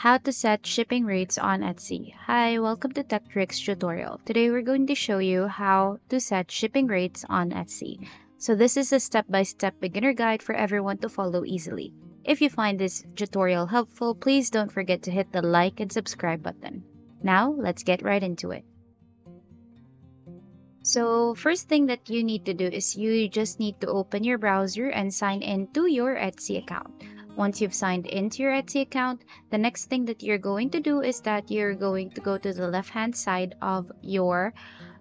How to set shipping rates on Etsy. Hi, welcome to Tech Tricks tutorial. Today we're going to show you how to set shipping rates on Etsy. So this is a step-by-step beginner guide for everyone to follow easily. If you find this tutorial helpful, please don't forget to hit the like and subscribe button. Now, let's get right into it. So first thing that you need to do is you just need to open your browser and sign in to your Etsy account. Once you've signed into your Etsy account, the next thing that you're going to do is that you're going to go to the left-hand side of your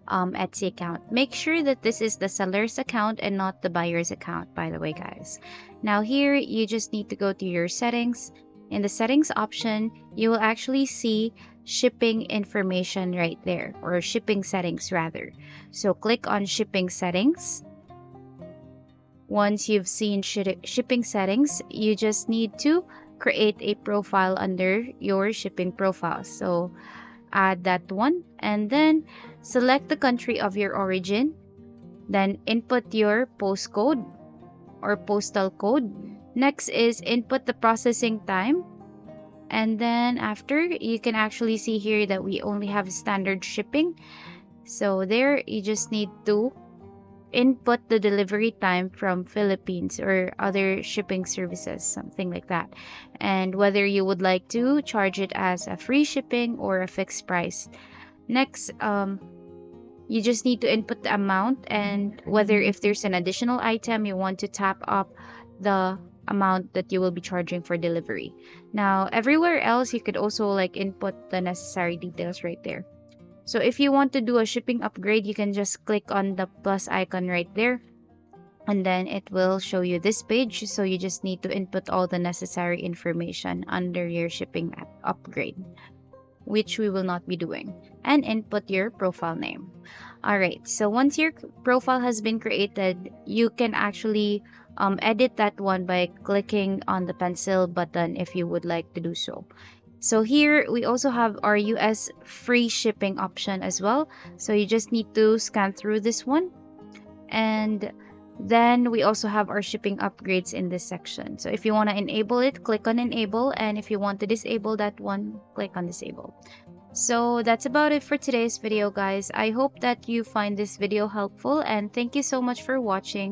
Etsy account. Make sure that this is the seller's account and not the buyer's account, by the way, guys. Now here, you just need to go to your settings. In the settings option, you will actually see shipping information right there, or shipping settings rather. So click on shipping settings. Once you've seen shipping settings, you just need to create a profile under your shipping profile. So add that one and then select the country of your origin. Then input your postcode or postal code. Next is input the processing time. And then after, you can actually see here that we only have standard shipping. So there, you just need to input the delivery time from Philippines or other shipping services, something like that. And whether you would like to charge it as a free shipping or a fixed price. Next, you just need to input the amount and whether if there's an additional item you want to tap up the amount that you will be charging for delivery. Now, everywhere else, you could also like input the necessary details right there. So if you want to do a shipping upgrade, you can just click on the plus icon right there. And then it will show you this page. So you just need to input all the necessary information under your shipping upgrade, which we will not be doing, and input your profile name. All right, so once your profile has been created, you can actually edit that one by clicking on the pencil button if you would like to do so. So here we also have our US free shipping option as well. So you just need to scan through this one. And then we also have our shipping upgrades in this section. So if you want to enable it, click on enable. And if you want to disable that one, click on disable. So that's about it for today's video, guys. I hope that you find this video helpful and thank you so much for watching.